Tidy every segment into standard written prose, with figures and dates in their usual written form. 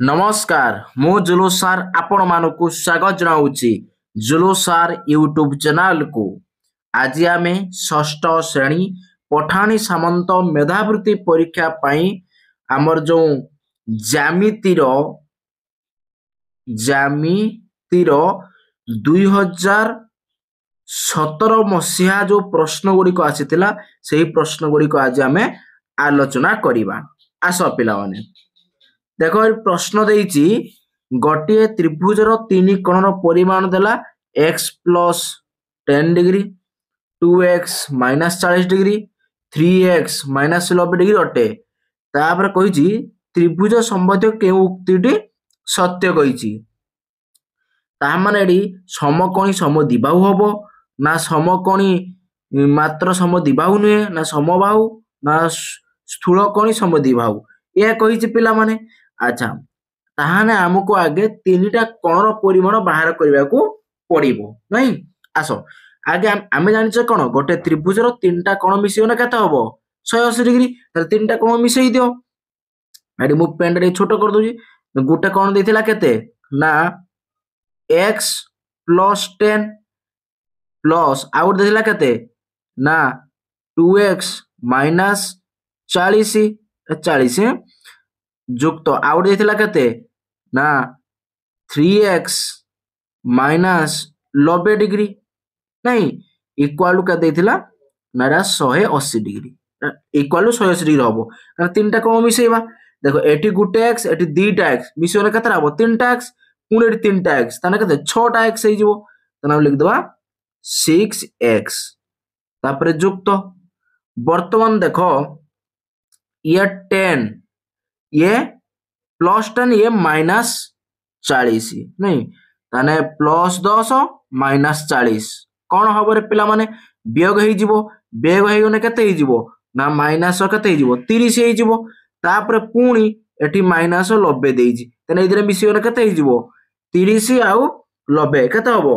नमस्कार मु जुलूस सार आपण मानकु स्वागत जनाऊँगी जुलूस सार यूट्यूब चैनल को। आज आम षष्ठ श्रेणी पठाणी सामंत मेधावृत्ति परीक्षा पाई आमर जो ज्यामितिर 2017 मसीहा जो प्रश्न गुड़िक आसीथिला सेही प्रश्न गुड़िक आज आम आलोचना करिबा। आस पिला माने देखो प्रश्न देइछि गोटे त्रिभुजर तीन कोणर परिमाण देला x plus 10 degree 2x minus 40 degree 3x minus 90 degree अटे। तापर कहिछि त्रिभुज संबंधी केउ उक्तिटी सत्य कहिछि ता माने एडी समकोणी समद्विबाहु हबो ना समकोणी मात्र समद्विबाहु नुहे ना समबाहु ना स्थूलकोणी समद्विबाहु या कहिछि पिला माने। अच्छा ताहाने हमको आगे तीनटा कोणर परिमाण बाहर करबा को पड़िबो नहीं। आसो आगे आमे जानिछ कोन गोटे त्रिभुजर तीनटा कोण मिसियोना केते हबो 180 डिग्री त तीनटा कोण मिसई दियो। एडी मु पेन रे छोटो कर दोजी गोटे कोण देथिला केते ना x प्लस 10 प्लस आउट देथिला केते ना 2x माइनस 40 जुक्त आउट देथिला केते ना 3x माइनस 90 डिग्री नहीं इक्वल टू का देथिला ना 180 डिग्री इक्वल टू 180 डिग्री हबो कारण तीनटा कोण मिसेबा। देखो एठी गुटे x एठी दुईटा x मिसियोने केतरा हबो तीनटा x पुणी एठी तीनटा x ताने केते 6टा x हे जिवो ताने लिख दबा 6x तापर जुक्त। वर्तमान देखो ये 10 ये प्लस 10 ये माइनस 40 नहीं ताने प्लस 10 माइनस 40 कौन हम रे पिला माने वियोग हे जिवो वियोग हे गने केते हे जिवो ना माइनस केते हे जिवो 30 हे जिवो तापर पुणी एठी माइनस 90 देइजी तने इधर मिसियोने केते हे जिवो 30 आउ 90 केते हबो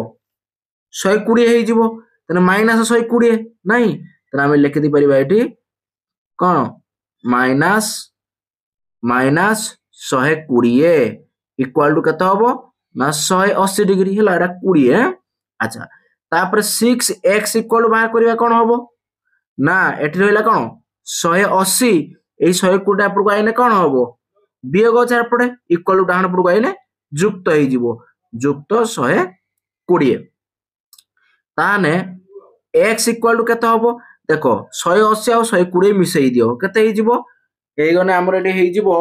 120 हे जिवो तने माइनस 120 नहीं तने हम लिखि दी परिबा एठी कोन माइनस 120 इक्वल टू केते हबो ना 180 डिग्री हला एटा 20। अच्छा तापर 6x इक्वल टू बाहर करिया कोन हबो ना एठी रहला कोन 180 एई 120 टा पर आइने कोन हबो वियोग चार पड़े इक्वल टू डाहन पर आइने जुक्त हे जिवो जुक्त 120 ताने x इक्वल टू केते हबो देखो 180 आ 120 मिसई दियो केते हे जिवो ए गने हमर एडी हे जिवो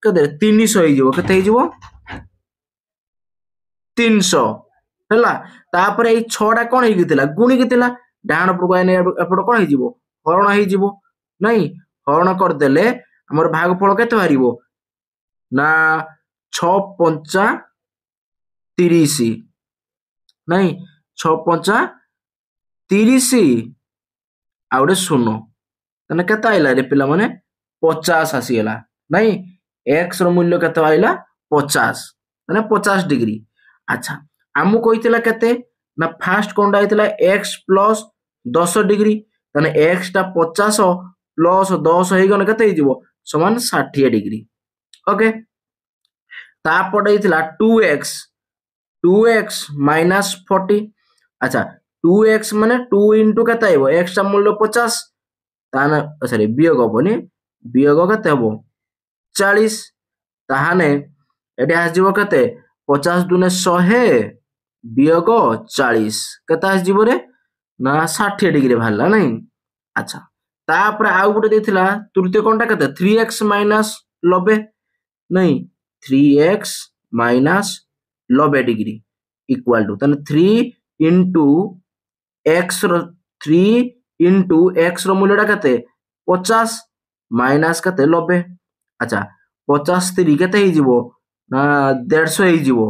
केते 300 हे जिवो केते हे जिवो 300 हला तापर ए 6टा कोन हे गितिला गुणी गितिला डाहन पर आइने एपड कोन हे जिवो हरण हे जिवो नहीं हरण कर देले हमर भागफल केते हारिबो ना 6 5 30 नहीं 6 5 30 आउडे शून्य तने केते आइला रे पिला माने 50 आसीगला नहीं x रो मूल्य केते आइला 50 माने 50 डिग्री। अच्छा हमु कहितला केते ना फर्स्ट कोनडा आइतला x प्लस 10 डिग्री तने x टा 50 प्लस 10 हे गने केते हिजिवो समान 60 डिग्री ओके। तापर आइतला 2x माइनस 40 अच्छा 2x माने 2 इनटू केते आइबो x टा मूल्य 50 ताने सॉरी वियोग हबोनी वियोग केते हबो 40 ताहाने एडी आजिबो केते 50 दुने 100 वियोग 40 केते आजिबो रे ना 60 डिग्री भाला नहीं। अच्छा तापर आउ गुटे देथिला तृतीय कोनटा केते 3x माइनस 90 नहीं 3x minus 90 degree equal to तने 3 इनटू x रो 3 इनटू x रो मूल्यटा केते 50 माइनस केते 90 अच्छा 50 3 केते हे जिवो ना 150 हे जिवो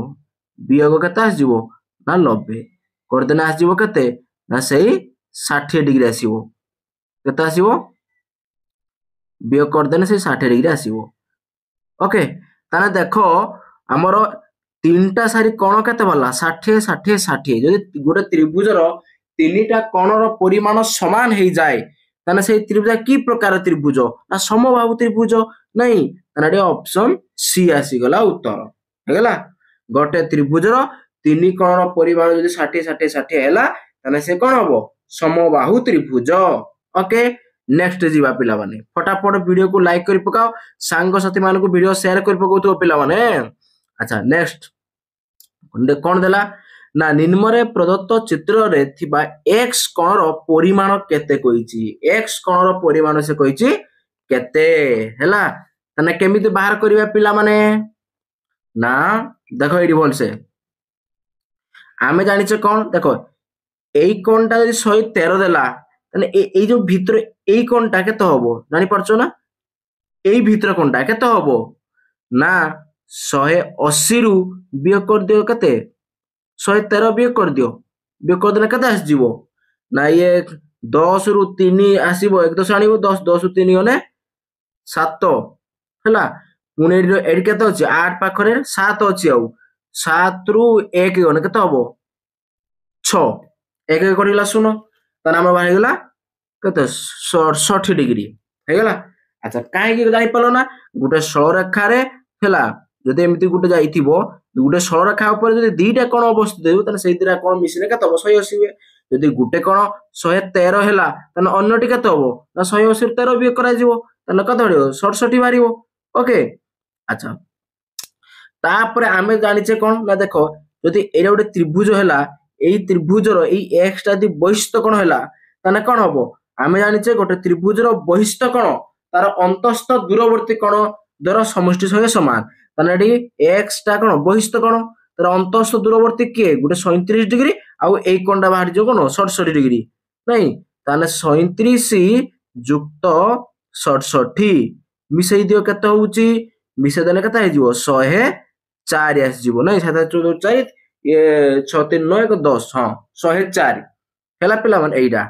वियोग केते आस जिवो ना 90 कर देना आस जिवो केते ना सही 60 डिग्री आसीबो केते आसीबो वियोग कर देना सही 60 डिग्री आसीबो ओके। ताने देखो हमरो तीनटा सारी कोण केते बला 60 60 60 जदि गोटे त्रिभुजर तीनटा कोणर परिमाण समान हे जाय ତାହେଲେ ସେଇ ତ୍ରିଭୁଜ କି ପ୍ରକାର ତ୍ରିଭୁଜ ନା ସମବାହୁ ତ୍ରିଭୁଜ ନାଇଁ ତାହେଲେ ଏଠି ଅପସନ ସି ଆସିଗଲା ଉତ୍ତର ହେଇଗଲା ଗୋଟେ ତ୍ରିଭୁଜର ତିନି କୋଣର ପରିମାଣ ଯଦି 60 60 60 ହେଲା ତାହେଲେ ସେ କଣ ହବ ସମବାହୁ ତ୍ରିଭୁଜ ଓକେ नेक्स्ट जीवा पिला माने फटाफट वीडियो को लाइक कर पकाओ सांग साथी मान को वीडियो शेयर कर पकाउथो पिला माने अच्छा नेक्स्ट कोन देला ना निम्नरे प्रदत्त चित्र रे थिबा x कोणर परिमाण केते कहिची x कोणर परिमाण से कहिची केते हैला तने केमिति बाहर करिवा पिला माने ना देखो एडी बोल से आमे जानि छ कोन देखो एई कोणटा जदि 113 देला तने एई जो भीतर एई कोणटा केते हबो जानि परछो ना एई भीतर कोणटा केते हबो ना 180 रु बियोग कर दियो केते 113 बियोग कर दियो बियोग कर देना केते आस जीवो ना ये 10 रु 3 आसीबो 1 10 आनिबो 10 10 रु 3 होने 7 हैला पुणे एडी केते अछि 8 पाखरे 7 अछि आउ 7 रु 1 होने केते हबो 6 1 करिला सुनो त नाम बाहि गेला कते 60 डिग्री हे गेला अच्छा काहे कि जाई पलो ना गुटे सरलरेखा रे हैला जदि एमिति गुटे जाईथिबो गुटे सरलरेखा ऊपर जदि दीटा कोण अवस्थित देबो तने सेई दिरा कोण मिसिने केते 180 हुए जदि गुटे कोण 113 हैला तने अन्यटी केते हबो ना 180 13 भी करा जिवो तने कते हडियो 67 मारिवो ओके अच्छा तापर आमे जानि छे कोण ना देखो जदि एरा गुटे त्रिभुज हैला एई त्रिभुजर एई x टा दि बहिष्ठ कोण हैला तने कोण हबो आमे जानि छे गोटे त्रिभुजर बहिष्ठ कोण तार अंतस्थ दूरवर्ती कोण द्वारा समष्टि संगे समान तने एडी x टा कोण बहिष्ठ कोण तार अंतस्थ दूरवर्ती के गोटे 37 डिग्री आउ एई कोणटा बाहर जो कोण 67 डिग्री नहीं ताने 37 युक्त 67 मिसई दियो केते होउची मिसई देले केते हे जीवो 104 आस जीवो नहीं 7 ये 6 3 9 1 10 हां 104 हैला पिला मन एइडा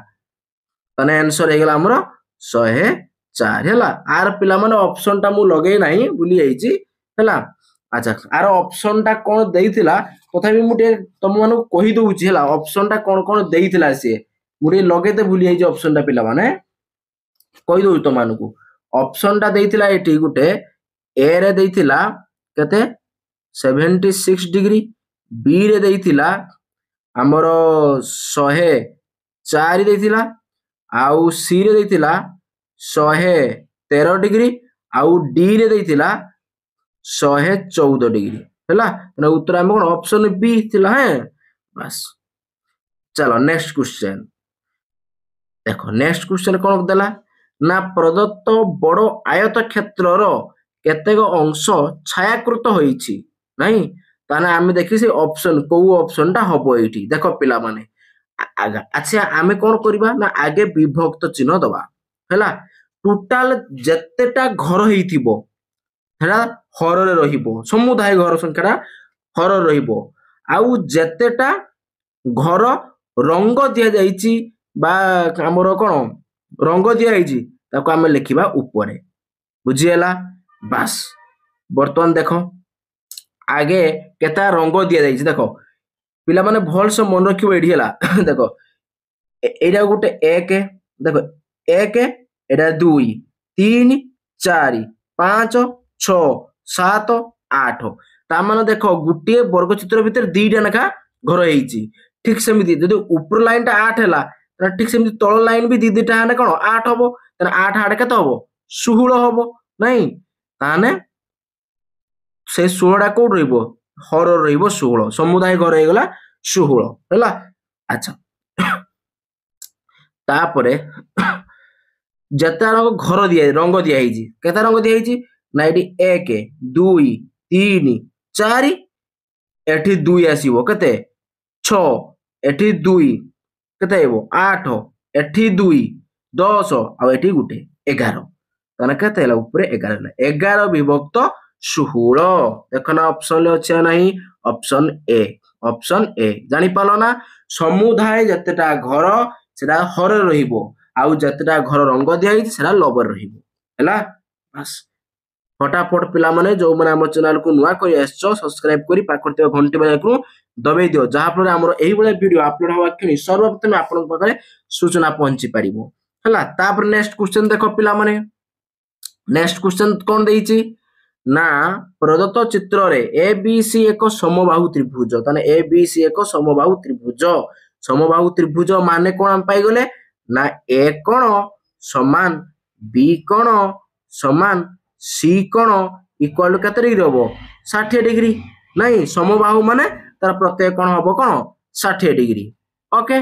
तने आंसर हे गेला हमरो 104 हैला आर पिला मन ऑप्शन टा मु लगे नाही भूली जाईची हैला अच्छा आर ऑप्शन टा कोन देइथिला तथापि मु टे तम मन कहि दउची हैला ऑप्शन टा कोन कोन देइथिला से मु टे लगेते भूली जाईची ऑप्शन टा पिला माने कहि दउ त मानको ऑप्शन टा देइथिला एठी गुटे ए रे देइथिला कते 76 डिग्री बी रे देइथिला हमरो 104 देइथिला आउ सी रे देइथिला 113 डिग्री आउ डी रे देइथिला 114 डिग्री हैला ना उत्तर हम कोन ऑप्शन बी थिला है बस चलो नेक्स्ट क्वेश्चन देखो नेक्स्ट क्वेश्चन कोन देला ना प्रदत्त बड़ आयत क्षेत्रर केतेक अंश छायाकृत होईची नहीं ताने आमे देखि से ऑप्शन को ऑप्शन टा हबो एठी देखो पिला माने आगा अच्छा आमे कोन करबा ना आगे विभक्त चिन्ह दबा हैला टोटल जत्तेटा घर हेइथिबो हैला हर रे रहिबो समुदाय घर संख्याटा हर रहिबो आउ जत्तेटा घर रंग दिया जाईची बा हमरो कोन रंग दिया आइची ताको आमे लिखिबा ऊपर बुझियला बस वर्तमान देखो आगे केता रंग दिया जाईची देखो पिला माने भल से मन रखिबो एडी हला देखो एडा गुटे 1 देखो 1 एडा 2 3 4 5 6 7 8 ता माने देखो गुटिए वर्ग चित्र भीतर दीटा नखा घर हेइची ठीक सेमिति जदि ऊपर लाइन टा 8 हला त ठीक सेमिति तळ लाइन भी दीटा हने कोन 8 हबो त 8 8 केते हबो 16 हबो नहीं ताने से 16 टा कोड रहइबो हर रहइबो 16 समुदाय घर हे गला 16 हैला अच्छा तापरे जता रंग घर दिया रंग दिया हिजी केता रंग दिया हिजी ना एडी 1 2 3 4 एठी 2 आसीबो केते 6 एठी 2 केते हेबो 8 एठी 2 10 आ एठी गुटे 11 तने केते हला ऊपर 11 हला 11 विभक्त 16 देखना ऑप्शन ले अछि नाही ऑप्शन ए जानि पालो ना समुदाय जतेटा घर सेटा हर रहिबो आउ जतेटा घर रंग दिया हिजी सेटा लबर रहिबो हैला बस फटाफट पिला माने जो माने हम चैनल को नुआ करि आछो सब्सक्राइब करी पाखरते घंटी बजा को दबे दियो जहा पर हमर एही बळे वीडियो अपलोड हवा कि सर्वप्रथम आपन पाखरे सूचना पहुंची परिबो है तापर नेक्स्ट क्वेश्चन देख पिला माने नेक्स्ट क्वेश्चन कौन देइछि ना प्रदत्त चित्र रे ए बी सी एक समबाहु त्रिभुज ताने ए बी सी एक समबाहु त्रिभुज माने कोन हम पाई गले ना ए कोण समान बी कोण समान सी कोण इक्वल टू केते डिग्री हबो 60 डिग्री नहीं समबाहु माने तार प्रत्येक कोण हबो कोण 60 डिग्री ओके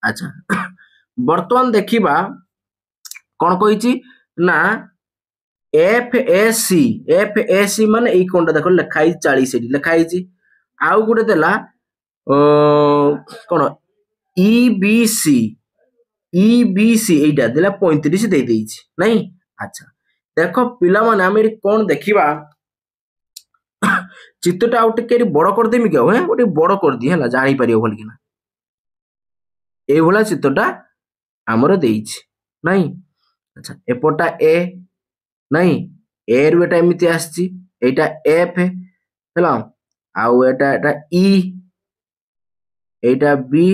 अच्छा वर्तमान देखिबा कोन कहिछि ना एफ ए सी माने एई कोणटा देखो लिखाई 40 एटी लिखाई आउ गुटे देला कोन ई बी सी एटा देला 35 दे देइछि नहीं अच्छा देखो पिला माने हम एटी कोन देखिबा चित्रटा आउ टिके बड़ कर देमी के हे ओटी बड़ कर दी हला जानि परियो भल किना ए भला चित्रटा हमर देइछि नहीं अच्छा एपटा ए नहीं ए रु एटा एमिति आछि एटा एफ हैला आउ एटा एटा ई एटा बी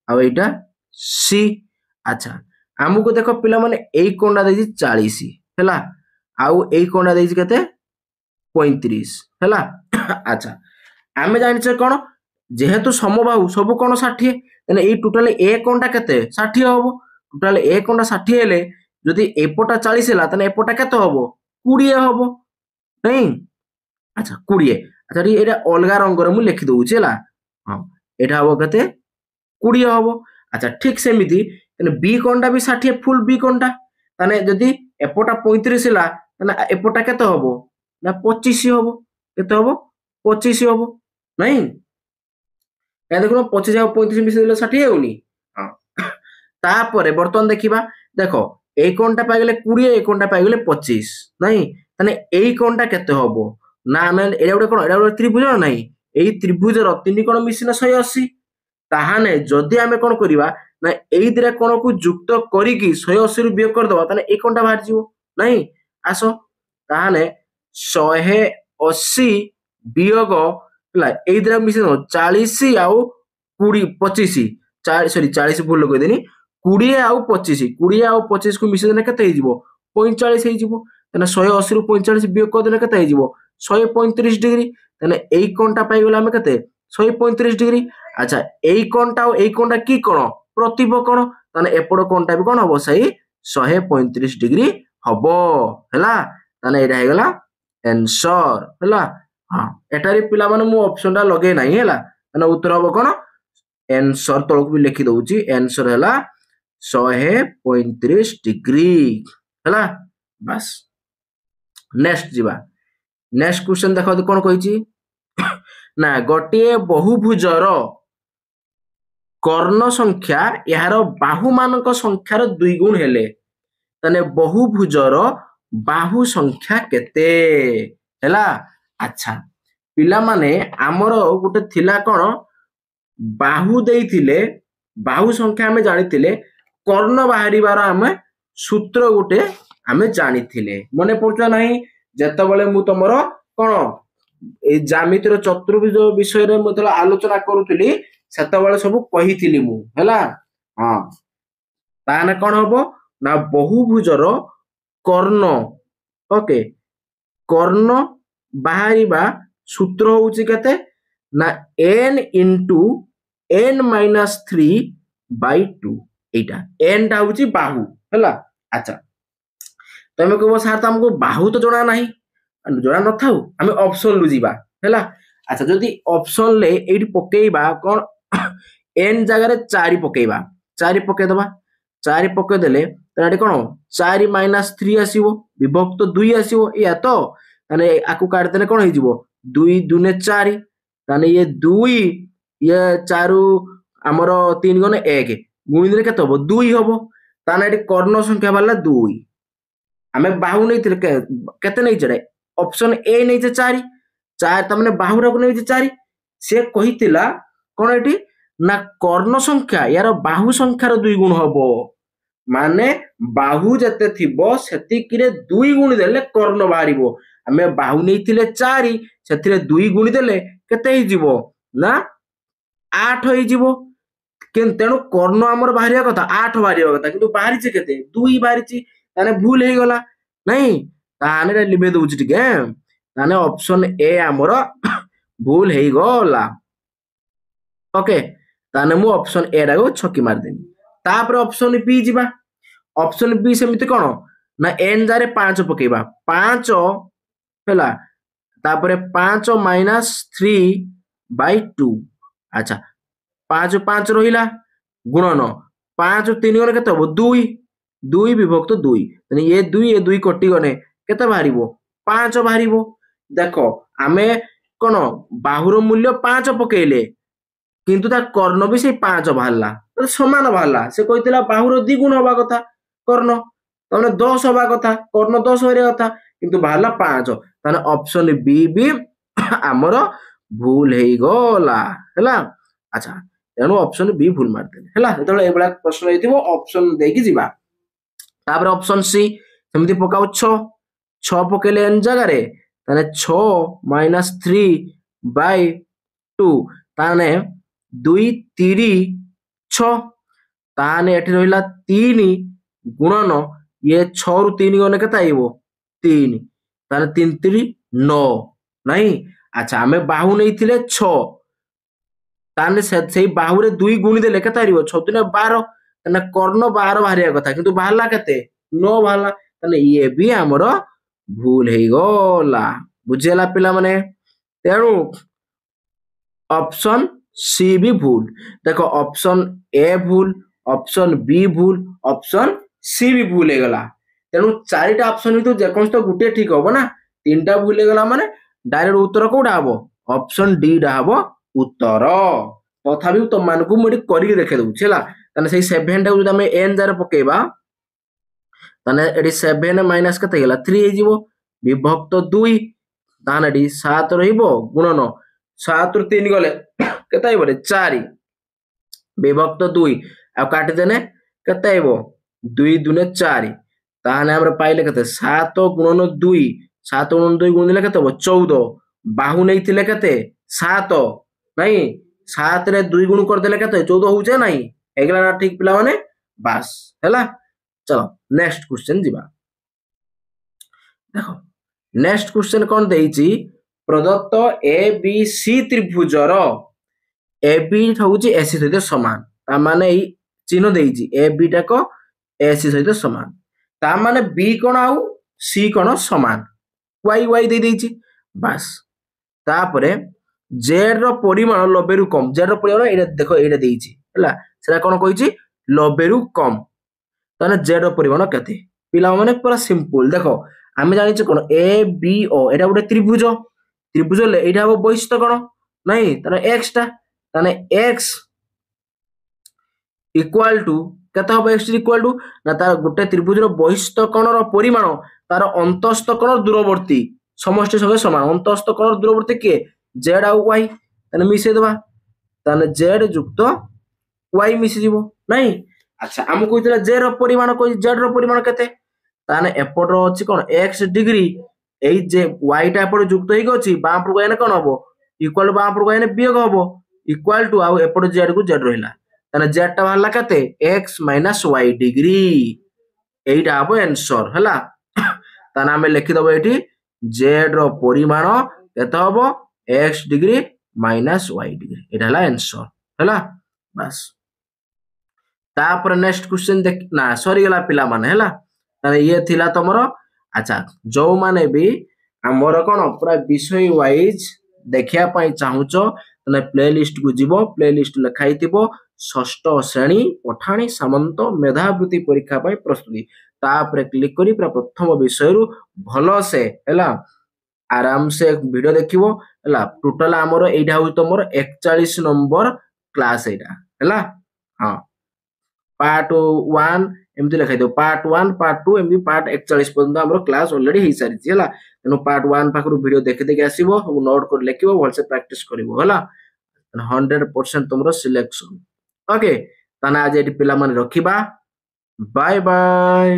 आउ एटा सी अच्छा हमको देखो पिला माने एई कोणा देछि 40 हैला आउ एई कोणा देछि केते 35 हैला अच्छा आमे जानि छ कोन जेहेतु समबाहु सब कोन 60 तने एई टोटल ए कोणटा केते 60 होबो टोटल ए कोणटा 60 हेले जदि एपटा 40 हैला तने एपटा केते होबो 20 होबो नहीं अच्छा 20 अच्छा एटा अलगा रंग रे मु लिखि दउ छला हां एटा होबो केते 20 होबो अच्छा ठीक सेमिति तने बी कोणटा भी 60 फुल बी कोणटा तने जदि एपटा 35 हैला तने एपटा केते होबो ना 25 होबो केते होबो 25 होबो नहीं ए देखो 25 और 35 मिसे देले 60 हेउनी हां तापरे वर्तमान देखिबा देखो ए कोणटा पाइ गेले 20 ए कोणटा पाइ गेले 25 नहीं तने एई कोणटा केते होबो ना हम एडा गुटे कोन एडा गुटे त्रिभुज नहीं एई त्रिभुज रो तीन कोण मिसिना 180 ताहाने जदि हमें कोन करिबा ना एई दिरा कोण को युक्त करी की 180 रु वियोग कर दबा तने ए कोणटा बाहर जीवो नहीं आसो ताहाने 180 वियोग ला एई दिरा मिसिना 40 आउ 20 25 सॉरी 40 भूल कहि देनी 20 आउ 25 को मिसे देने केते हिजिवो 45 हिजिवो तने 180 रु 45 वियोग कर देने केते हिजिवो 135 डिग्री तने एई कोणटा पाइ गेला हम केते 135 डिग्री अच्छा एई कोणटा और एई कोणटा की कोण प्रतिब कोण तने एपड कोणटा भी कोण हबो सही 135 डिग्री हबो हैला तने एटा हे गेला आंसर हैला हां एटारी पिला माने मु ऑप्शन टा लगे नाही हैला तने उत्तर हबो कोण आंसर तळक भी लिखि दउची आंसर हैला 135 डिग्री हैला बस नेक्स्ट जीवा नेक्स्ट क्वेश्चन देखो कोन कहिची ना गोटिए बहुभुजर कर्ण संख्या यार बाहु मानक संख्यार 2 गुण हेले तने बहुभुजर बाहु संख्या केते हैला अच्छा पिला माने हमरो गुटे थिला कोन बाहु देइथिले बाहु संख्या हमें जानिथिले कर्ण बाहरिबार हमें सूत्र गुटे हमें जानिथिले मने पड़छ नाही जेतबेले मु तमरो कोन ए ज्यामितिर चतुर्भुज विषय रे मतलब आलोचना करूथली सेतबेले सब कहिथिली मु हैला हां ताने कोन हबो ना बहुभुजर कर्ण ओके कर्ण बाहरिबा सूत्र होउची केते ना n into n minus 3/2 एटा n टा होउची बाहु हैला अच्छा तमे कहबो सर त हमको बाहु तो जणा नाही जणा न थाउ हम ऑप्शन लु जीबा हैला अच्छा जदी ऑप्शन ले एडी पकेइबा कोन n जगह रे 4 पकेइबा 4 पके दबा 4 पके देले तराडी कोन 4 - 3 आसीबो विभक्त 2 आसीबो या तो माने आकु काट देले कोन हिजिबो 2 2 4 ताने ये 2 ये 4 हमरो 3 गुण 1 गुणी देले केते हबो 2 हबो ताने एटी कर्ण संख्या वाला 2 हमें बाहु नै थिले केते नै चडे ऑप्शन ए नै जे 4 4 त माने बाहुरा को नै जे 4 से कहितिला कोन एटी ना कर्ण संख्या यार बाहु संख्यार 2 गुण हबो माने बाहु जते थिबो सेति किरे 2 गुणी देले कर्ण बाहरिबो हमें बाहु नै थिले 4 सेतिरे 2 गुणी देले केते हि जीवो ना 8 हि जीवो तेणु कर्ण आमर बाहर कथा 8 बाहर कथा किंतु बाहरी केते 2 बाहरी ताने भूल हे गला नहीं ताने लिबे दउछि टिके ताने ऑप्शन ए आमर भूल हे गला ओके ताने मु ऑप्शन ए रा को छकी मार देनी तापर ऑप्शन बी जिबा ऑप्शन बी सेमिति कोन ना एन जारे 5 पकेबा 5 हैला तापर 5 माइनस 3/2 अच्छा 5 5 रहिला गुणन 5 3 गने केते हो 2 2 विभक्त 2 तने ये 2 कटि गने केते बाहरिबो 5 बाहरिबो देखो आमे कोन बाहुर मूल्य 5 पकेले किंतु ता कर्ण भी से 5 बाहरला तो समान बाहरला से कहितला बाहुर द्विगुण होबा कथा कर्ण तने 10 होबा कथा कर्ण 10 होरे कथा किंतु बाहरला 5 तने ऑप्शन बी भी हमर भूल हे गला हैला अच्छा तेणु ऑप्शन बी भूल मार देले हैला जेतले एबला प्रश्न हेतिबो ऑप्शन देकी जिबा तापर ऑप्शन सी सेमति पकाउ 6 पकेले एन जगह रे ताने 6 माइनस 3/2 ताने 2 3 6 ताने एठी रहिला 3 गुणन ये 6 रु 3 गने केता आइबो 3 ताने 3 3 9 नहीं अच्छा हमें बाहु नहीं थिले 6 ताने से बाहु रे 2 गुणी देले केता आइबो 6 3 12 ताने कर्ण 12 बाहरिया कथा किंतु बाहरला केते 9 बाहरला ताने ये भी हमरो भूल हे गला बुझेला पिला माने तेणु ऑप्शन सी भी भूल देखो ऑप्शन ए भूल ऑप्शन बी भूल ऑप्शन सी भी भूल हे गला तेणु चारिटा ऑप्शन तो जेकोन तो गुटे ठीक होबो ना तीनटा भूल हे गला माने डायरेक्ट उत्तर कोडा हबो ऑप्शन डी डा हबो उत्तर तथापि तो मानकु मोडी करी देखे दउ छला तने सेई 7 टा जदि हम एन जार पकेबा तने एडी 7 माइनस कते गेला 3 हे जिवो विभक्त 2 ताने एडी 7 रहिबो गुणन 7 रु 3 गले केते आइबो रे 4 विभक्त 2 आ काटि देने केते आइबो 2 2 4 ताने हमर पाइले केते 7 गुणन 2 7 गुणन 2 गुणिले केते हो 14 बाहु नै थिले केते 7 नहीं 7 रे 2 गुण कर देले केते 14 होउचे नहीं एगला ना ठीक पिला माने बस हैला चलो नेक्स्ट क्वेश्चन जिबा देखो नेक्स्ट क्वेश्चन कोन देइची प्रदत्त ए बी सी त्रिभुजर ए बी होउची एसी सहित समान ता माने ई चिन्ह देइची ए बी टा को एसी सहित समान ता माने बी कोन आउ सी कोन समान वाई वाई दे देइची बस तापरे जेड रो परिमाण 90 रु कम जेड रो परिमाण एटा देखो एटा देइची हला सेरा कोन कहिची 90 रु कम ताने जेड रो परिमाण केते पिला माने पूरा सिंपल देखो आमे जानि छ कोन ए बी ओ एटा गोटे त्रिभुज त्रिभुज ले एटा हो वैशिष्ट्य कोन नहीं ताने एक्स टा ताने एक्स इक्वल टू केते हो एक्स इक्वल टू ना तार गोटे त्रिभुज रो वैशिष्ट्य कोन रो परिमाण तार अंतस्थ कोन दूरवर्ती समष्टि संगे समान अंतस्थ कोन दूरवर्ती के जेड आउ वाई ताने मिसे दबा ताने जेड युक्त वाई मिसे जीवो नहीं अच्छा हम कहितला जेड रो परिमाण कोइ जेड रो परिमाण केते ताने एपट रो अछि कोन x डिग्री एई जे y टा एपट युक्त हेइ गछि बाम पर गयने कोन हबो इक्वल बाम पर गयने वियोग हबो इक्वल टू आउ एपट जेड को जेड रहिला ताने जेड टा बाहरला केते x - y डिग्री एइटा हबो आंसर हला ताने हम लिखि दबो एठी जेड रो परिमाण केते हबो x degree minus y degree एटा हला आंसर हला बस तापर नेक्स्ट क्वेश्चन देख ना सॉरी गला पिला माने हला ताने ये थिला तमरो अच्छा जो माने भी हमर कोन पूरा विषय वाइज देखिया पई चाहुचो तने प्लेलिस्ट को जीवो प्लेलिस्ट लिखाइतिबो षष्ठ श्रेणी पठाणी सामंत मेधावृत्ति परीक्षा पई प्रस्तुति तापर क्लिक करी पूरा प्रथम विषय रु भलो से हला आराम से वीडियो देखिबो हला टोटल हमर एइडा हो तमर 41 नंबर क्लास एइडा हला हां पार्ट 1 एमती लिखाइ दो पार्ट 1 पार्ट 2 एमती पार्ट 41 पर्यंत हमरो क्लास ऑलरेडी हेइ सारी छी हला तनो पार्ट 1 पाखरु वीडियो देखे देखे आसीबो हम नोट कर लेखिबो भल से प्रैक्टिस करिवो हला 100% तुमरो सिलेक्शन ओके ताना आज एटी पिला माने रखिबा बाय बाय।